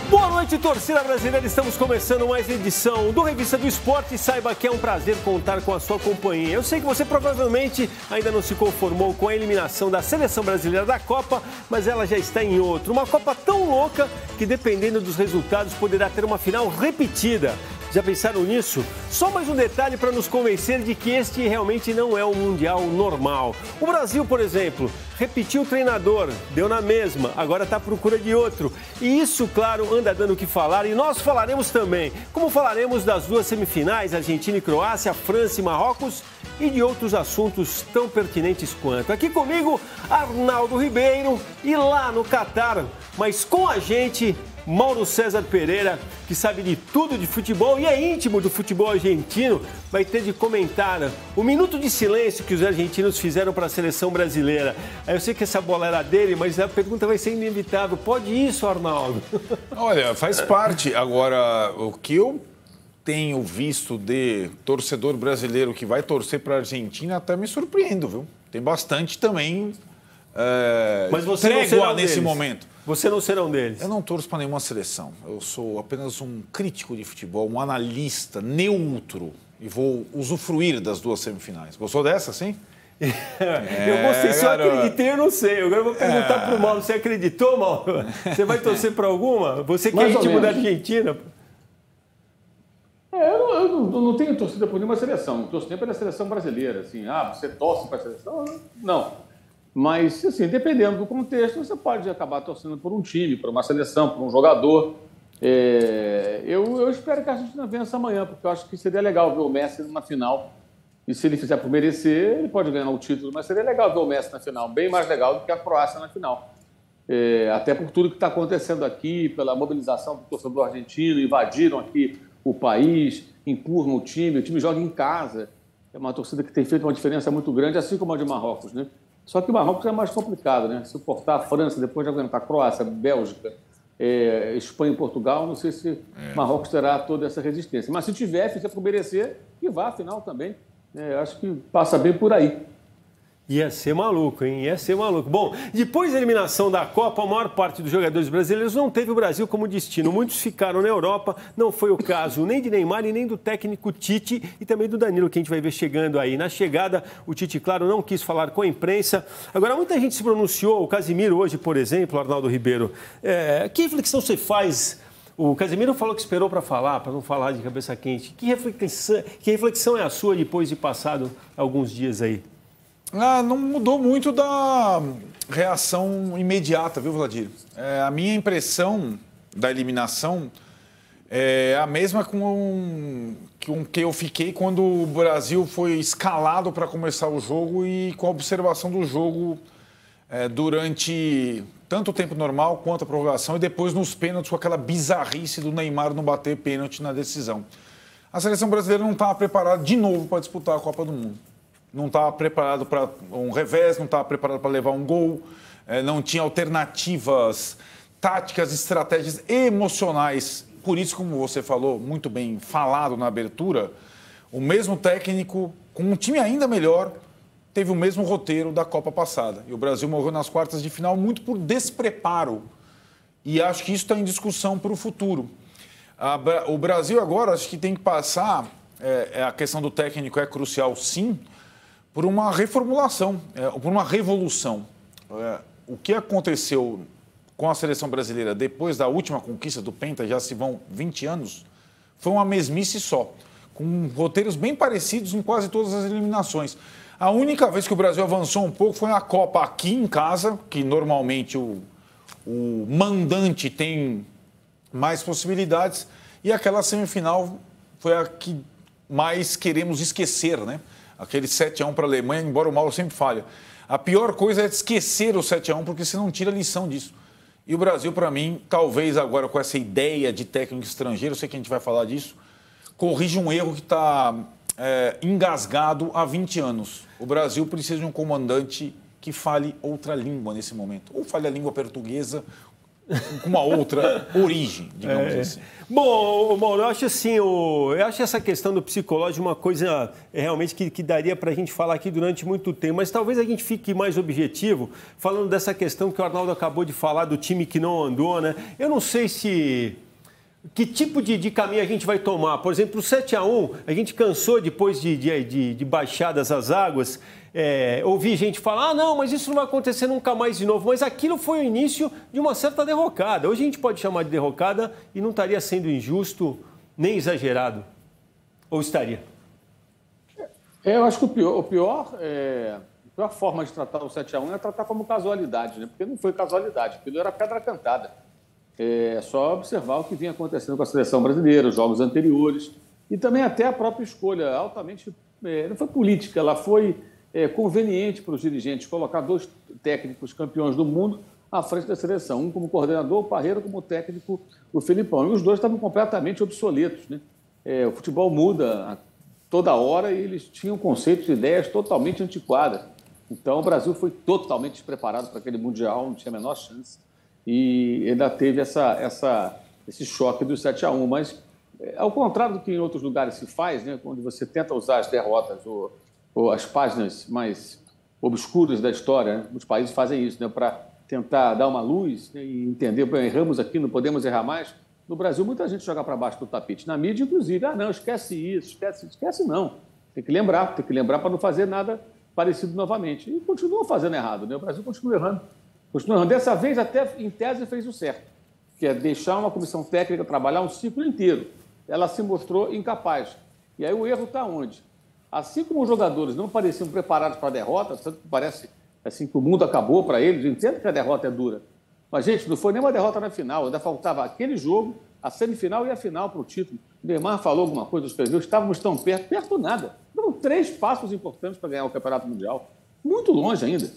Boa noite, torcida brasileira. Estamos começando mais edição do Revista do Esporte. Saiba que é um prazer contar com a sua companhia. Eu sei que você provavelmente ainda não se conformou com a eliminação da seleção brasileira da Copa, mas ela já está em outro. Uma Copa tão louca que, dependendo dos resultados, poderá ter uma final repetida. Já pensaram nisso? Só mais um detalhe para nos convencer de que este realmente não é um Mundial normal. O Brasil, por exemplo, repetiu o treinador, deu na mesma, agora está à procura de outro. E isso, claro, anda dando o que falar e nós falaremos também. Como falaremos das duas semifinais, Argentina e Croácia, França e Marrocos e de outros assuntos tão pertinentes quanto. Aqui comigo, Arnaldo Ribeiro e lá no Catar, mas com a gente, Mauro César Pereira, que sabe de tudo de futebol e é íntimo do futebol argentino, vai ter de comentar o minuto de silêncio que os argentinos fizeram para a seleção brasileira. Eu sei que essa bola era dele, mas a pergunta vai ser inevitável. Pode isso, Arnaldo? Olha, faz parte. Agora, o que eu tenho visto de torcedor brasileiro que vai torcer para a Argentina até me surpreendo, viu? Tem bastante também mas você não será nesse momento. Você não será um deles? Eu não torço para nenhuma seleção. Eu sou apenas um crítico de futebol, um analista neutro. E vou usufruir das duas semifinais. Gostou dessa, sim? Eu gostei. Se eu acreditei, eu não sei. Agora eu vou perguntar para o Mauro. Você acreditou, Mauro? Você vai torcer para alguma? Você que é íntimo da Argentina? Eu não tenho torcida por nenhuma seleção. Eu torço pela seleção brasileira. Assim, você torce para a seleção? Não. Mas, assim, dependendo do contexto, você pode acabar torcendo por um time, por uma seleção, por um jogador. Eu espero que a Argentina vença amanhã, porque eu acho que seria legal ver o Messi numa final. E se ele fizer por merecer, ele pode ganhar o título, mas seria legal ver o Messi na final, bem mais legal do que a Croácia na final. Até por tudo que está acontecendo aqui, pela mobilização do torcedor argentino, invadiram aqui o país, empurram o time joga em casa. É uma torcida que tem feito uma diferença muito grande, assim como a de Marrocos, né? Só que o Marrocos é mais complicado, né? Suportar a França, depois de aguentar a Croácia, Bélgica, Espanha e Portugal, não sei se Marrocos terá toda essa resistência. Mas se tiver, fica por merecer e vá à final também. Acho que passa bem por aí. Ia ser maluco, hein? Ia ser maluco. Bom, depois da eliminação da Copa, a maior parte dos jogadores brasileiros não teve o Brasil como destino. Muitos ficaram na Europa, não foi o caso nem de Neymar e nem do técnico Tite e também do Danilo, que a gente vai ver chegando aí. Na chegada, o Tite, claro, não quis falar com a imprensa. Agora, muita gente se pronunciou, o Casimiro hoje, por exemplo, Arnaldo Ribeiro. Que reflexão você faz? O Casimiro falou que esperou para falar, para não falar de cabeça quente. Que reflexão é a sua depois de passado alguns dias aí? Não mudou muito da reação imediata, viu, Vladir? A minha impressão da eliminação é a mesma com que eu fiquei quando o Brasil foi escalado para começar o jogo e com a observação do jogo durante tanto o tempo normal quanto a prorrogação e depois nos pênaltis com aquela bizarrice do Neymar não bater pênalti na decisão. A seleção brasileira não estava preparada de novo para disputar a Copa do Mundo. Não estava preparado para um revés, não estava preparado para levar um gol, não tinha alternativas táticas, estratégias emocionais. Por isso, como você falou, muito bem falado na abertura, o mesmo técnico, com um time ainda melhor, teve o mesmo roteiro da Copa passada. E o Brasil morreu nas quartas de final muito por despreparo. E acho que isso está em discussão para o futuro. O Brasil agora, acho que tem que passar, a questão do técnico é crucial, sim, por uma reformulação, por uma revolução. O que aconteceu com a seleção brasileira depois da última conquista do Penta, já se vão 20 anos, foi uma mesmice só, com roteiros bem parecidos em quase todas as eliminações. A única vez que o Brasil avançou um pouco foi na Copa aqui em casa, que normalmente o mandante tem mais possibilidades, e aquela semifinal foi a que mais queremos esquecer, né? Aquele 7-1 para a Alemanha, embora o Mauro sempre falha. A pior coisa é esquecer o 7-1, porque você não tira lição disso. E o Brasil, para mim, talvez agora com essa ideia de técnico estrangeiro, eu sei que a gente vai falar disso, corrige um erro que está engasgado há 20 anos. O Brasil precisa de um comandante que fale outra língua nesse momento. Ou fale a língua portuguesa, com uma outra origem, digamos assim. Bom, Mauro, eu acho assim, eu acho essa questão do psicológico uma coisa realmente que daria para a gente falar aqui durante muito tempo, mas talvez a gente fique mais objetivo falando dessa questão que o Arnaldo acabou de falar do time que não andou, né? Eu não sei que tipo de caminho a gente vai tomar. Por exemplo, o 7-1, a gente cansou depois de baixadas as águas, ouvir gente falar, não, mas isso não vai acontecer nunca mais de novo. Mas aquilo foi o início de uma certa derrocada. Hoje a gente pode chamar de derrocada e não estaria sendo injusto nem exagerado. Ou estaria? Eu acho que a pior forma de tratar o 7-1 é tratar como casualidade, né? Porque não foi casualidade, aquilo era pedra cantada. É só observar o que vinha acontecendo com a seleção brasileira, os jogos anteriores, e também até a própria escolha altamente... não foi política, ela foi conveniente para os dirigentes colocar 2 técnicos campeões do mundo à frente da seleção. Um como coordenador, o Parreira, como técnico, o Felipão. E os 2 estavam completamente obsoletos, né? O futebol muda toda hora e eles tinham conceitos e ideias totalmente antiquadas. Então, o Brasil foi totalmente despreparado para aquele Mundial, não tinha a menor chance. E ainda teve esse choque do 7-1. Mas, ao contrário do que em outros lugares se faz, né, quando você tenta usar as derrotas ou as páginas mais obscuras da história, né, os países fazem isso, né, para tentar dar uma luz, né, e entender, erramos aqui, não podemos errar mais. No Brasil, muita gente joga para baixo do tapete. Na mídia, inclusive, não, esquece isso, esquece não. Tem que lembrar para não fazer nada parecido novamente. E continua fazendo errado, né? O Brasil continua errando. Dessa vez, até em tese, fez o certo, que é deixar uma comissão técnica trabalhar um ciclo inteiro. Ela se mostrou incapaz. E aí o erro está onde? Assim como os jogadores não pareciam preparados para a derrota, tanto que parece assim, que o mundo acabou para eles, eu entendo que a derrota é dura. Mas, gente, não foi nem uma derrota na final, ainda faltava aquele jogo, a semifinal e a final para o título. O Neymar falou alguma coisa, escreveu, estávamos tão perto nada. Foram 3 passos importantes para ganhar o Campeonato Mundial. Muito longe ainda.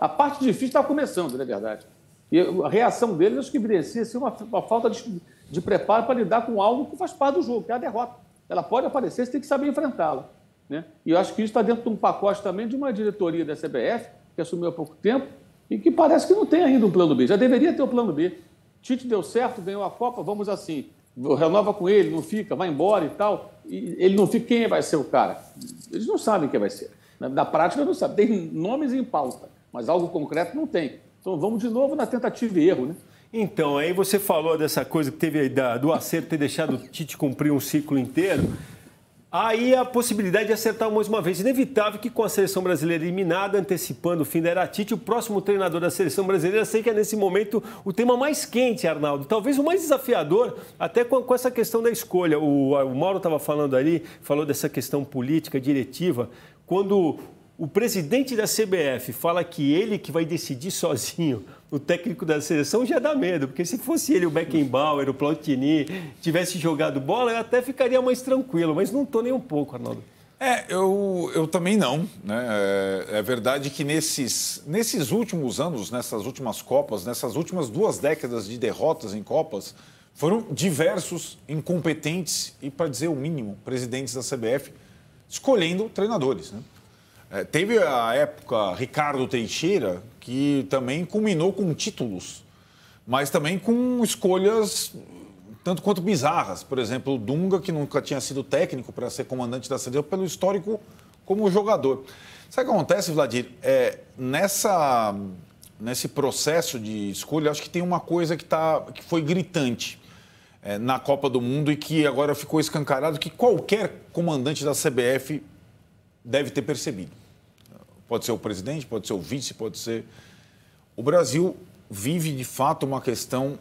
A parte difícil estava começando, na verdade. E a reação deles, acho que evidencia assim, uma falta de preparo para lidar com algo que faz parte do jogo, que é a derrota. Ela pode aparecer, você tem que saber enfrentá-la, né? E eu acho que isso está dentro de um pacote também de uma diretoria da CBF, que assumiu há pouco tempo, e que parece que não tem ainda um plano B. Já deveria ter o plano B. Tite deu certo, ganhou a Copa, vamos assim, renova com ele, não fica, vai embora e tal. E ele não fica, quem vai ser o cara? Eles não sabem quem vai ser. Na prática, não sabem. Tem nomes em pauta, mas algo concreto não tem. Então, vamos de novo na tentativa e erro, né? Então, aí você falou dessa coisa que teve do acerto ter deixado o Tite cumprir um ciclo inteiro. Aí a possibilidade de acertar mais uma vez. Inevitável que com a seleção brasileira eliminada, antecipando o fim da era Tite, o próximo treinador da seleção brasileira, sei que é nesse momento o tema mais quente, Arnaldo. Talvez o mais desafiador, até com essa questão da escolha. O Mauro estava falando ali, falou dessa questão política, diretiva. Quando o presidente da CBF fala que ele que vai decidir sozinho o técnico da seleção, já dá medo, porque se fosse ele, o Beckenbauer, o Platini, tivesse jogado bola, eu até ficaria mais tranquilo, mas não estou nem um pouco, Arnaldo. Eu também não, né? É verdade que nesses últimos anos, nessas últimas Copas, nessas últimas 2 décadas de derrotas em Copas, foram diversos incompetentes e, para dizer o mínimo, presidentes da CBF escolhendo treinadores, né? Teve a época Ricardo Teixeira, que também culminou com títulos, mas também com escolhas tanto quanto bizarras. Por exemplo, o Dunga, que nunca tinha sido técnico para ser comandante da seleção, pelo histórico como jogador. Sabe o que acontece, Vladir? Nesse processo de escolha, acho que tem uma coisa que foi gritante na Copa do Mundo e que agora ficou escancarado, que qualquer comandante da CBF deve ter percebido. Pode ser o presidente, pode ser o vice, pode ser... O Brasil vive, de fato, uma questão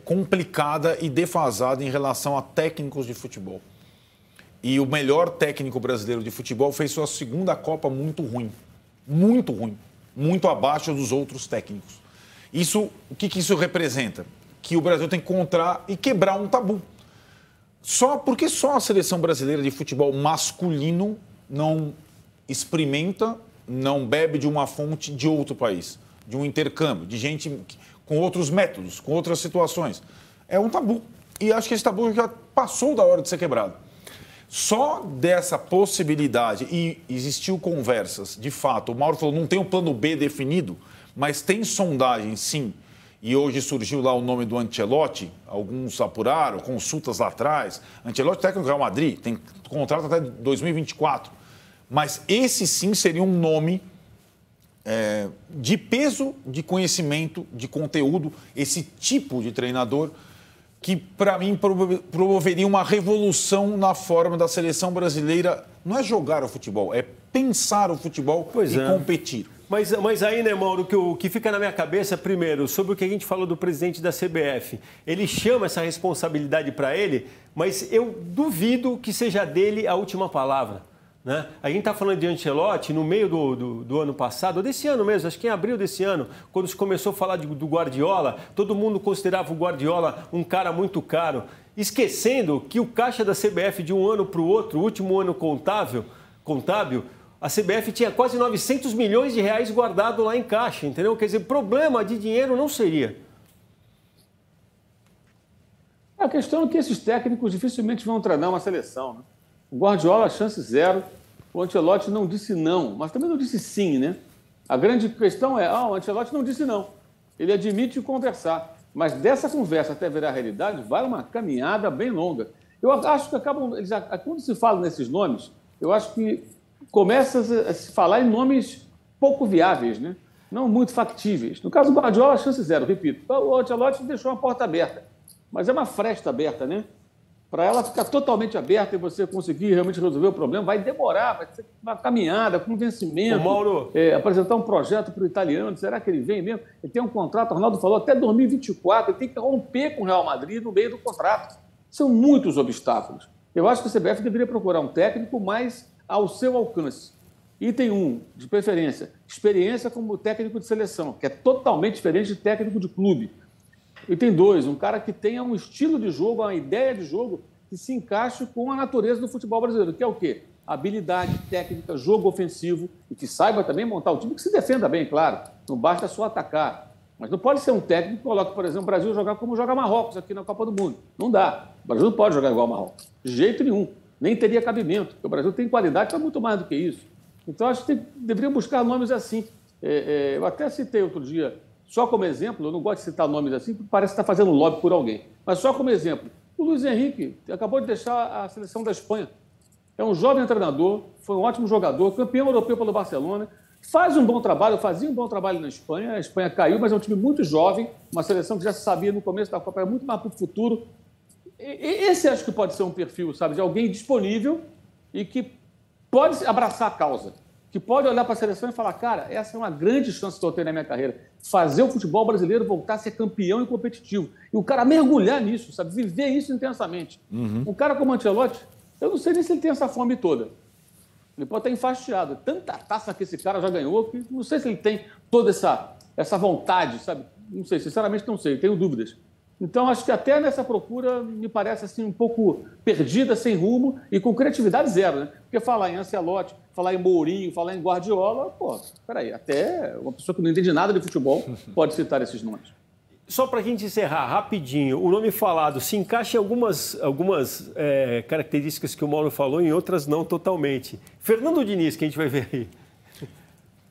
complicada e defasada em relação a técnicos de futebol. E o melhor técnico brasileiro de futebol fez sua 2ª Copa muito ruim. Muito ruim. Muito abaixo dos outros técnicos. O que isso representa? Que o Brasil tem que encontrar e quebrar um tabu. Porque só a seleção brasileira de futebol masculino não experimenta, não bebe de uma fonte de outro país, de um intercâmbio, de gente com outros métodos, com outras situações. É um tabu. E acho que esse tabu já passou da hora de ser quebrado. Só dessa possibilidade, e existiu conversas, de fato, o Mauro falou, não tem um plano B definido, mas tem sondagem, sim, e hoje surgiu lá o nome do Ancelotti, alguns apuraram, consultas lá atrás. Ancelotti técnico do Real Madrid, tem contrato até 2024. Mas esse sim seria um nome de peso, de conhecimento, de conteúdo, esse tipo de treinador que, para mim, promoveria uma revolução na forma da seleção brasileira. Não é jogar o futebol, é pensar o futebol competir. Mas aí, né, Mauro, o que fica na minha cabeça, primeiro, sobre o que a gente falou do presidente da CBF. Ele chama essa responsabilidade para ele, mas eu duvido que seja dele a última palavra. Né? A gente está falando de Ancelotti no meio do ano passado, ou desse ano mesmo, acho que em abril desse ano, quando se começou a falar do Guardiola, todo mundo considerava o Guardiola um cara muito caro, esquecendo que o caixa da CBF de um ano para o outro, o último ano contábil, a CBF tinha quase 900 milhões de reais guardado lá em caixa, entendeu? Quer dizer, problema de dinheiro não seria. A questão é que esses técnicos dificilmente vão treinar uma seleção, né? O Guardiola, chance zero. O Ancelotti não disse não, mas também não disse sim, né? A grande questão é, o Ancelotti não disse não. Ele admite conversar. Mas dessa conversa até virar realidade, vai uma caminhada bem longa. Eu acho que quando se fala nesses nomes, eu acho que começa a se falar em nomes pouco viáveis, né? Não muito factíveis. No caso do Guardiola, chance zero, repito. O Ancelotti deixou uma porta aberta, mas é uma fresta aberta, né? Para ela ficar totalmente aberta e você conseguir realmente resolver o problema, vai demorar, vai ser uma caminhada, convencimento. Mauro, apresentar um projeto para o italiano, será que ele vem mesmo? Ele tem um contrato, o Ronaldo falou, até 2024, ele tem que romper com o Real Madrid no meio do contrato. São muitos obstáculos. Eu acho que a CBF deveria procurar um técnico mais ao seu alcance. Item 1, de preferência, experiência como técnico de seleção, que é totalmente diferente de técnico de clube. Item 2, um cara que tenha um estilo de jogo, uma ideia de jogo que se encaixe com a natureza do futebol brasileiro, que é o quê? Habilidade, técnica, jogo ofensivo e que saiba também montar o time, que se defenda bem, claro. Não basta só atacar. Mas não pode ser um técnico que coloque, por exemplo, o Brasil jogar como joga Marrocos aqui na Copa do Mundo. Não dá. O Brasil não pode jogar igual ao Marrocos. De jeito nenhum. Nem teria cabimento, porque o Brasil tem qualidade para muito mais do que isso. Então, acho que deveriam buscar nomes assim. Eu até citei outro dia, só como exemplo, eu não gosto de citar nomes assim, porque parece que está fazendo lobby por alguém. Mas só como exemplo, o Luiz Henrique acabou de deixar a seleção da Espanha. É um jovem treinador, foi um ótimo jogador, campeão europeu pelo Barcelona, fazia um bom trabalho na Espanha. A Espanha caiu, mas é um time muito jovem, uma seleção que já se sabia no começo da Copa, é muito mais para o futuro. Esse acho que pode ser um perfil, sabe, de alguém disponível e que pode abraçar a causa, que pode olhar para a seleção e falar, cara, essa é uma grande chance que eu tenho na minha carreira, fazer o futebol brasileiro voltar a ser campeão e competitivo. E o cara mergulhar nisso, sabe, viver isso intensamente. Um cara como o Ancelotti, eu não sei nem se ele tem essa fome toda. Ele pode estar enfastiado. Tanta taça que esse cara já ganhou, que não sei se ele tem toda essa vontade, sabe? Não sei, sinceramente não sei, tenho dúvidas. Então, acho que até nessa procura me parece assim um pouco perdida, sem rumo e com criatividade zero, né? Porque falar em Ancelotti, falar em Mourinho, falar em Guardiola, peraí, até uma pessoa que não entende nada de futebol pode citar esses nomes. Só para a gente encerrar rapidinho, o nome falado se encaixa em algumas características que o Mauro falou, em outras não totalmente. Fernando Diniz, que a gente vai ver aí.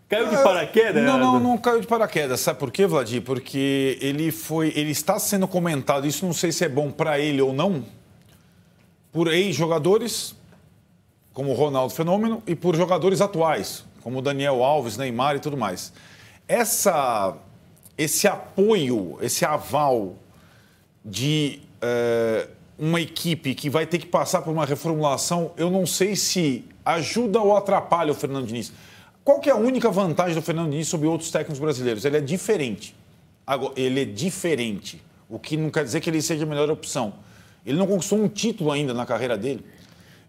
Caiu de paraquedas? Não caiu de paraquedas. Sabe por quê, Vladir? Porque ele está sendo comentado, isso não sei se é bom para ele ou não, por ex-jogadores, como o Ronaldo Fenômeno, e por jogadores atuais, como o Daniel Alves, Neymar e tudo mais. Esse apoio, esse aval de uma equipe que vai ter que passar por uma reformulação, eu não sei se ajuda ou atrapalha o Fernando Diniz. Qual que é a única vantagem do Fernando Diniz sobre outros técnicos brasileiros? Ele é diferente. Ele é diferente, o que não quer dizer que ele seja a melhor opção. Ele não conquistou um título ainda na carreira dele.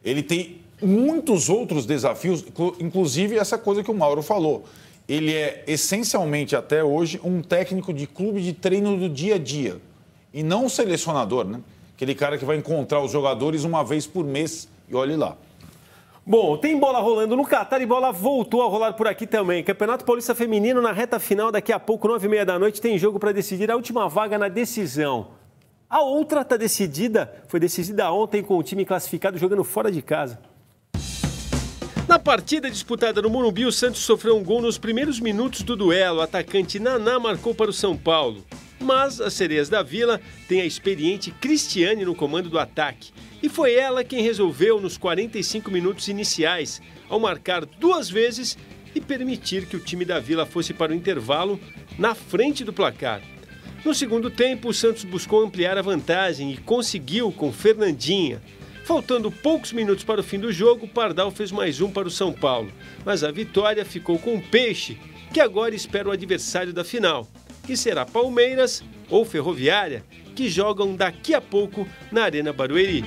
Ele tem muitos outros desafios, inclusive essa coisa que o Mauro falou. Ele é, essencialmente, até hoje, um técnico de clube de treino do dia a dia. E não um selecionador, né? Aquele cara que vai encontrar os jogadores uma vez por mês e olhe lá. Bom, tem bola rolando no Catar e bola voltou a rolar por aqui também. Campeonato Paulista Feminino na reta final, daqui a pouco, 9h30 da noite, tem jogo para decidir a última vaga na decisão. A outra está decidida, foi decidida ontem com o time classificado jogando fora de casa. Na partida disputada no Morumbi, o Santos sofreu um gol nos primeiros minutos do duelo. O atacante Naná marcou para o São Paulo. Mas as Sereias da Vila têm a experiente Cristiane no comando do ataque. E foi ela quem resolveu nos 45 minutos iniciais, ao marcar 2 vezes e permitir que o time da Vila fosse para o intervalo na frente do placar. No segundo tempo, o Santos buscou ampliar a vantagem e conseguiu com Fernandinha. Faltando poucos minutos para o fim do jogo, o Pardal fez mais um para o São Paulo. Mas a vitória ficou com o Peixe, que agora espera o adversário da final, que será Palmeiras ou Ferroviária, que jogam daqui a pouco na Arena Barueri.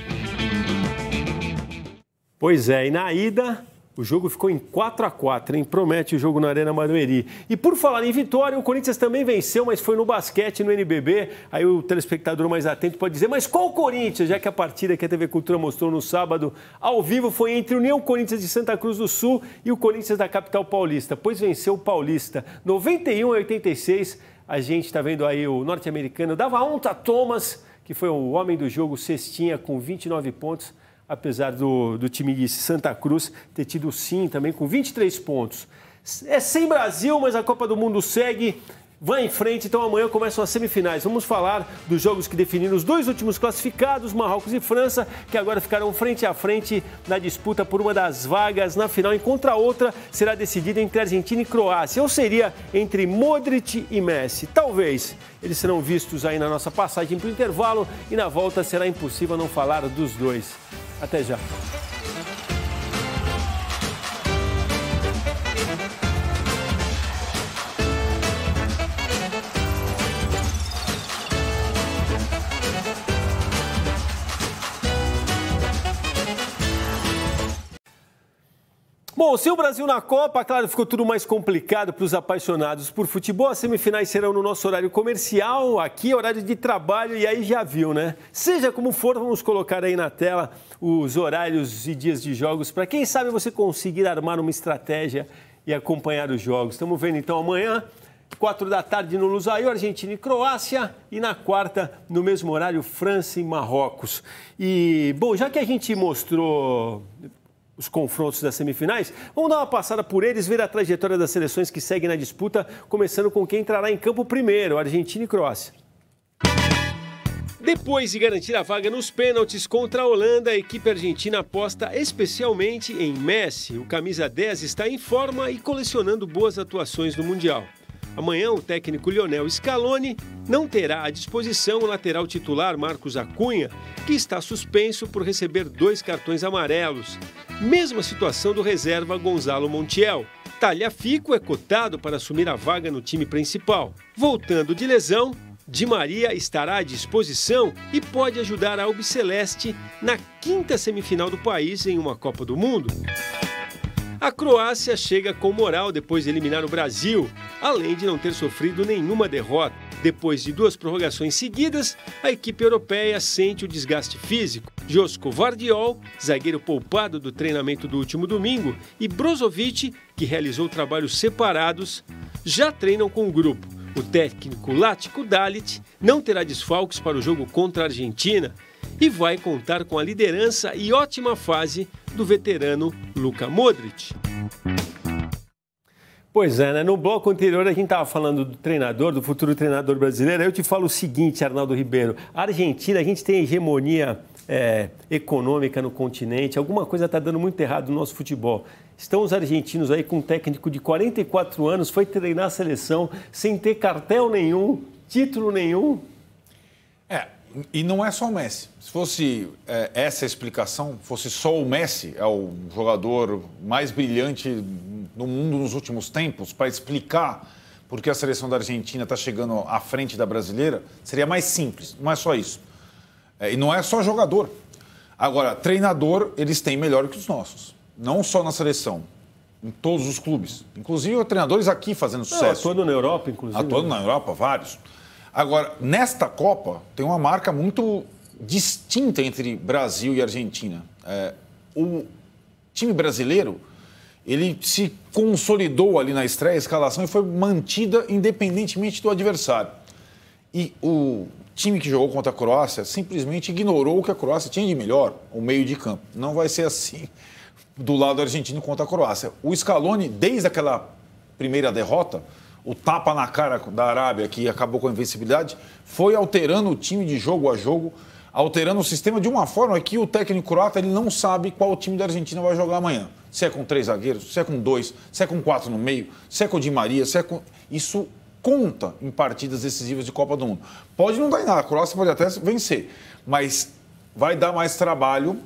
Pois é, e na ida, o jogo ficou em 4-4, hein? Promete o jogo na Arena Barueri. E por falar em vitória, o Corinthians também venceu, mas foi no basquete, no NBB. Aí o telespectador mais atento pode dizer, mas qual Corinthians? Já que a partida que a TV Cultura mostrou no sábado, ao vivo, foi entre o União Corinthians de Santa Cruz do Sul e o Corinthians da capital paulista. Pois venceu o Paulista, 91-86. A gente está vendo aí o norte-americano Davonta Thomas, que foi o homem do jogo, cestinha, com 29 pontos. Apesar do time de Santa Cruz ter tido sim também com 23 pontos. É sem Brasil, mas a Copa do Mundo segue, vai em frente, então amanhã começam as semifinais. Vamos falar dos jogos que definiram os 2 últimos classificados, Marrocos e França, que agora ficarão frente a frente na disputa por uma das vagas na final, enquanto a outra será decidida entre Argentina e Croácia, ou seria entre Modric e Messi. Talvez eles serão vistos aí na nossa passagem para o intervalo e na volta será impossível não falar dos dois. Até já. Bom, sem o Brasil na Copa, claro, ficou tudo mais complicado para os apaixonados por futebol. As semifinais serão no nosso horário comercial, aqui horário de trabalho, e aí já viu, né? Seja como for, vamos colocar aí na tela os horários e dias de jogos para quem sabe você conseguir armar uma estratégia e acompanhar os jogos. Estamos vendo então amanhã, 4 da tarde no Lusail, Argentina e Croácia, e na quarta, no mesmo horário, França e Marrocos. E, bom, já que a gente mostrou os confrontos das semifinais, vamos dar uma passada por eles, ver a trajetória das seleções que seguem na disputa, começando com quem entrará em campo primeiro, Argentina e Croácia. Depois de garantir a vaga nos pênaltis contra a Holanda, a equipe argentina aposta especialmente em Messi. O camisa 10 está em forma e colecionando boas atuações no Mundial. Amanhã, o técnico Lionel Scaloni não terá à disposição o lateral titular Marcos Acunha, que está suspenso por receber 2 cartões amarelos. Mesma situação do reserva Gonzalo Montiel. Tagliafico é cotado para assumir a vaga no time principal. Voltando de lesão, Di Maria estará à disposição e pode ajudar a Albiceleste na 5ª semifinal do país em uma Copa do Mundo. A Croácia chega com moral depois de eliminar o Brasil, além de não ter sofrido nenhuma derrota. Depois de 2 prorrogações seguidas, a equipe europeia sente o desgaste físico. Josko Vardiol, zagueiro poupado do treinamento do último domingo, e Brozovic, que realizou trabalhos separados, já treinam com o grupo. O técnico Latko Dalit não terá desfalques para o jogo contra a Argentina e vai contar com a liderança e ótima fase do veterano Luka Modric. Pois é, né? No bloco anterior a gente estava falando do treinador, do futuro treinador brasileiro. Aí eu te falo o seguinte, Arnaldo Ribeiro. A Argentina, a gente tem hegemonia econômica no continente. Alguma coisa está dando muito errado no nosso futebol. Estão os argentinos aí com um técnico de 44 anos, foi treinar a seleção sem ter cartel nenhum, título nenhum. E não é só o Messi. Se fosse essa a explicação, fosse só o Messi, é o jogador mais brilhante no mundo nos últimos tempos, para explicar por que a seleção da Argentina está chegando à frente da brasileira, seria mais simples. Não é só isso. E não é só jogador. Agora, treinador, eles têm melhor que os nossos. Não só na seleção, em todos os clubes. Inclusive, treinadores aqui fazendo sucesso. Atuando na Europa, inclusive. Atuando na Europa, vários. Agora, nesta Copa, tem uma marca muito distinta entre Brasil e Argentina. O time brasileiro, ele se consolidou ali na estreia, a escalação, e foi mantida independentemente do adversário. E o time que jogou contra a Croácia simplesmente ignorou o que a Croácia tinha de melhor, o meio de campo. Não vai ser assim do lado argentino contra a Croácia. O Scaloni, desde aquela primeira derrota, o tapa na cara da Arábia, que acabou com a invencibilidade, foi alterando o time de jogo a jogo, alterando o sistema de uma forma que o técnico croata ele não sabe qual time da Argentina vai jogar amanhã. Se é com 3 zagueiros, se é com 2, se é com 4 no meio, se é com o Di Maria, se é com... Isso conta em partidas decisivas de Copa do Mundo. Pode não dar em nada, a Croácia pode até vencer, mas vai dar mais trabalho,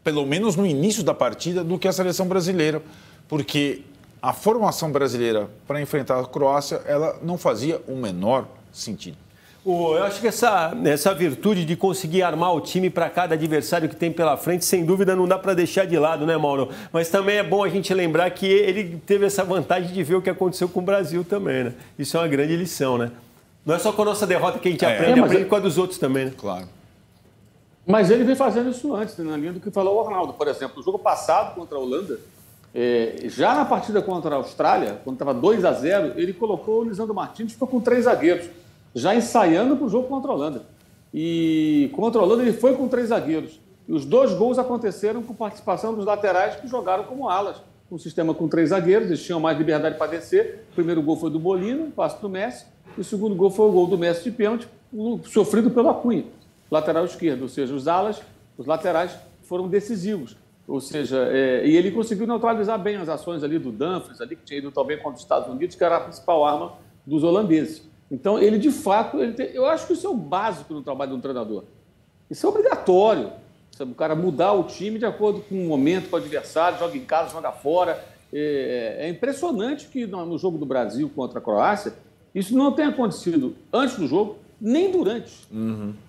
pelo menos no início da partida, do que a seleção brasileira, porque a formação brasileira para enfrentar a Croácia, ela não fazia o menor sentido. Eu acho que essa virtude de conseguir armar o time para cada adversário que tem pela frente, sem dúvida, não dá para deixar de lado, né, Mauro? Mas também é bom a gente lembrar que ele teve essa vantagem de ver o que aconteceu com o Brasil também, né? Isso é uma grande lição, né? Não é só com a nossa derrota que a gente aprende com a dos outros também, né? Claro. Mas ele vem fazendo isso antes, na linha do que falou o Arnaldo. Por exemplo, no jogo passado contra a Holanda, já na partida contra a Austrália, quando estava 2-0, ele colocou o Lisandro Martins e ficou com 3 zagueiros, já ensaiando para o jogo contra a Holanda. E contra a Holanda ele foi com 3 zagueiros. E os 2 gols aconteceram com participação dos laterais que jogaram como alas. Um sistema com 3 zagueiros, eles tinham mais liberdade para descer. O primeiro gol foi do Molina, passe para o Messi. E o segundo gol foi o gol do Messi de pênalti, sofrido pelo Acunha, lateral esquerdo. Ou seja, os alas, os laterais foram decisivos. Ou seja, e ele conseguiu neutralizar bem as ações ali do Dumfries, ali, que tinha ido também contra os Estados Unidos, que era a principal arma dos holandeses. Então, ele, de fato, eu acho que isso é o básico no trabalho de um treinador. Isso é obrigatório. Sabe? O cara mudar o time de acordo com o momento, com o adversário, joga em casa, joga fora. É impressionante que no jogo do Brasil contra a Croácia, isso não tenha acontecido antes do jogo, nem durante.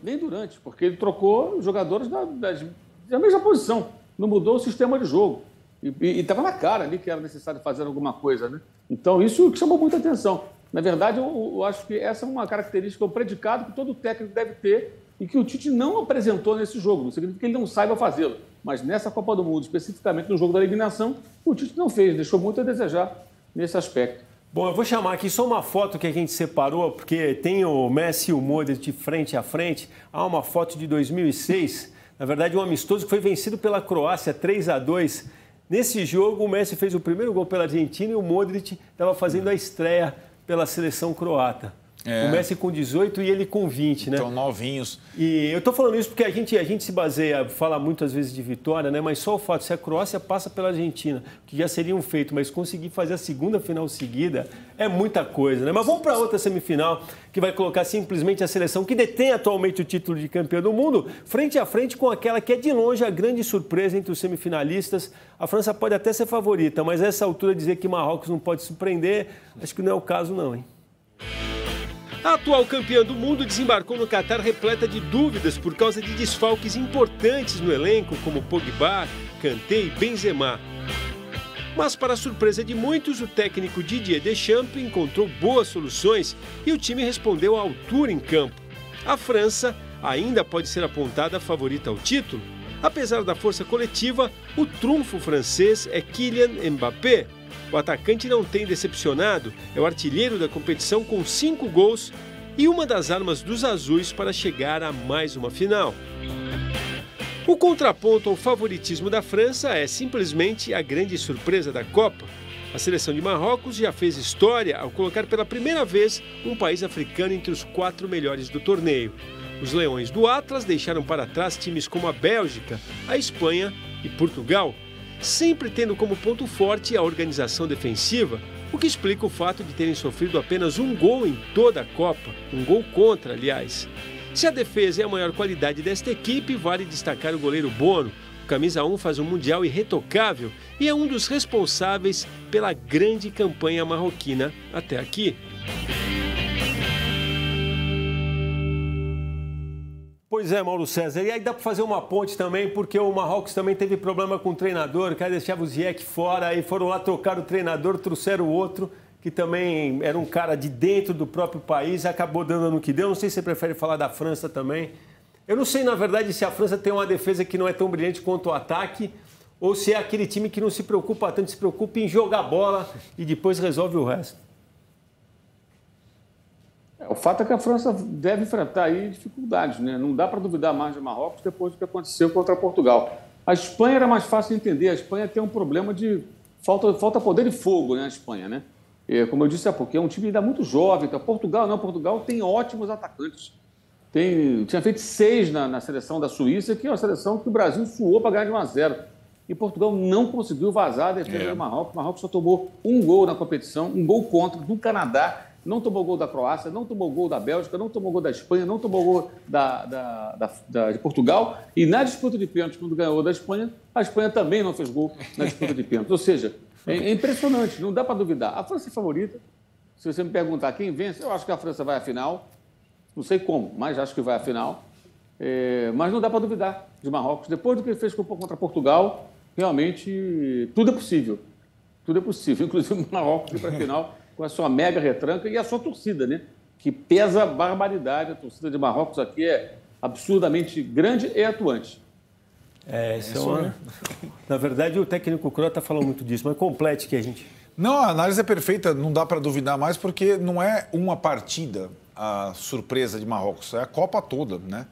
Nem durante, porque ele trocou jogadores da mesma posição. Não mudou o sistema de jogo. E estava na cara ali que era necessário fazer alguma coisa, né? Então, isso que chamou muita atenção. Na verdade, eu acho que essa é uma característica, um predicado que todo técnico deve ter e que o Tite não apresentou nesse jogo. Não significa que ele não saiba fazê-lo. Mas nessa Copa do Mundo, especificamente no jogo da eliminação, o Tite não fez, deixou muito a desejar nesse aspecto. Bom, eu vou chamar aqui só uma foto que a gente separou, porque tem o Messi e o Modric de frente a frente. Há uma foto de 2006, na verdade um amistoso que foi vencido pela Croácia 3-2. Nesse jogo, o Messi fez o primeiro gol pela Argentina e o Modric estava fazendo a estreia pela seleção croata. O Messi com 18 e ele com 20, né? Então, novinhos. E eu tô falando isso porque a gente se baseia, fala muitas vezes de vitória, né? Mas só o fato, se a Croácia passa pela Argentina, que já seria um feito, mas conseguir fazer a segunda final seguida é muita coisa, né? Mas vamos para outra semifinal, que vai colocar simplesmente a seleção que detém atualmente o título de campeão do mundo, frente a frente com aquela que é de longe a grande surpresa entre os semifinalistas. A França pode até ser favorita, mas a essa altura dizer que Marrocos não pode surpreender, acho que não é o caso não, hein? A atual campeã do mundo desembarcou no Catar repleta de dúvidas por causa de desfalques importantes no elenco, como Pogba, Kanté e Benzema. Mas, para a surpresa de muitos, o técnico Didier Deschamps encontrou boas soluções e o time respondeu à altura em campo. A França ainda pode ser apontada a favorita ao título. Apesar da força coletiva, o trunfo francês é Kylian Mbappé. O atacante não tem decepcionado, é o artilheiro da competição com 5 gols e uma das armas dos azuis para chegar a mais uma final. O contraponto ao favoritismo da França é simplesmente a grande surpresa da Copa. A seleção de Marrocos já fez história ao colocar pela primeira vez um país africano entre os 4 melhores do torneio. Os Leões do Atlas deixaram para trás times como a Bélgica, a Espanha e Portugal, sempre tendo como ponto forte a organização defensiva, o que explica o fato de terem sofrido apenas um gol em toda a Copa, um gol contra, aliás. Se a defesa é a maior qualidade desta equipe, vale destacar o goleiro Bono. O camisa 1 faz um Mundial irretocável e é um dos responsáveis pela grande campanha marroquina até aqui. Pois é, Mauro César. E aí dá para fazer uma ponte também, porque o Marrocos também teve problema com o treinador, o cara deixava o Ziyech fora, aí foram lá trocar o treinador, trouxeram o outro, que também era um cara de dentro do próprio país, acabou dando no que deu. Não sei se você prefere falar da França também. Eu não sei, na verdade, se a França tem uma defesa que não é tão brilhante quanto o ataque, ou se é aquele time que não se preocupa tanto, se preocupa em jogar bola e depois resolve o resto. O fato é que a França deve enfrentar aí dificuldades, né? Não dá para duvidar mais de Marrocos depois do que aconteceu contra Portugal. A Espanha era mais fácil de entender. A Espanha tem um problema de falta poder de fogo, né? A Espanha, né? Como eu disse há pouco, é um time ainda muito jovem. Então, Portugal tem ótimos atacantes. Tinha feito 6 na seleção da Suíça, que é uma seleção que o Brasil suou para ganhar de 1-0. E Portugal não conseguiu vazar a defesa do Marrocos. O Marrocos só tomou um gol na competição, um gol contra do Canadá. Não tomou gol da Croácia, não tomou gol da Bélgica, não tomou gol da Espanha, não tomou gol de Portugal. E na disputa de pênaltis, quando ganhou da Espanha, a Espanha também não fez gol na disputa de pênaltis. Ou seja, é impressionante, não dá para duvidar. A França é favorita. Se você me perguntar quem vence, eu acho que a França vai à final. Não sei como, mas acho que vai à final. Mas não dá para duvidar de Marrocos. Depois do que ele fez contra Portugal, realmente tudo é possível. Tudo é possível, inclusive o Marrocos ir para a final com a sua mega retranca e a sua torcida, né? Que pesa barbaridade. A torcida de Marrocos aqui é absurdamente grande e atuante. Na verdade, o técnico croata falou muito disso, mas complete que a gente... Não, a análise é perfeita, não dá para duvidar mais, porque não é uma partida a surpresa de Marrocos, é a Copa toda, né?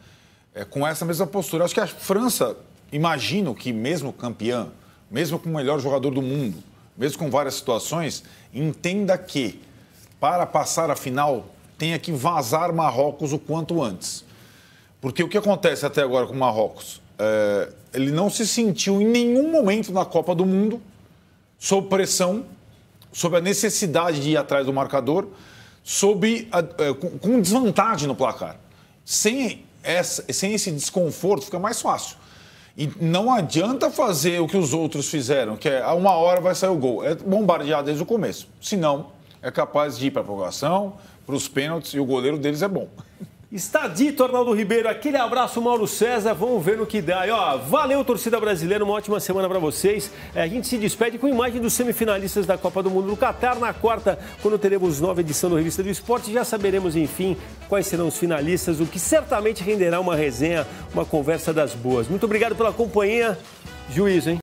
Com essa mesma postura. Acho que a França, imagino que mesmo campeã, mesmo com o melhor jogador do mundo, mesmo com várias situações, entenda que, para passar a final, tenha que vazar Marrocos o quanto antes. Porque o que acontece até agora com Marrocos? Ele não se sentiu em nenhum momento na Copa do Mundo sob pressão, sob a necessidade de ir atrás do marcador, com desvantagem no placar. Sem esse desconforto, fica mais fácil. E não adianta fazer o que os outros fizeram, que a 1 hora vai sair o gol. É bombardear desde o começo. Senão, é capaz de ir para a prorrogação, para os pênaltis, e o goleiro deles é bom. Está dito, Arnaldo Ribeiro. Aquele abraço, Mauro César. Vamos ver no que dá. E, valeu, torcida brasileira. Uma ótima semana para vocês. A gente se despede com imagem dos semifinalistas da Copa do Mundo do Catar. Na quarta, quando teremos nova edição do Revista do Esporte, já saberemos, enfim, quais serão os finalistas, o que certamente renderá uma resenha, uma conversa das boas. Muito obrigado pela companhia. Juízo, hein?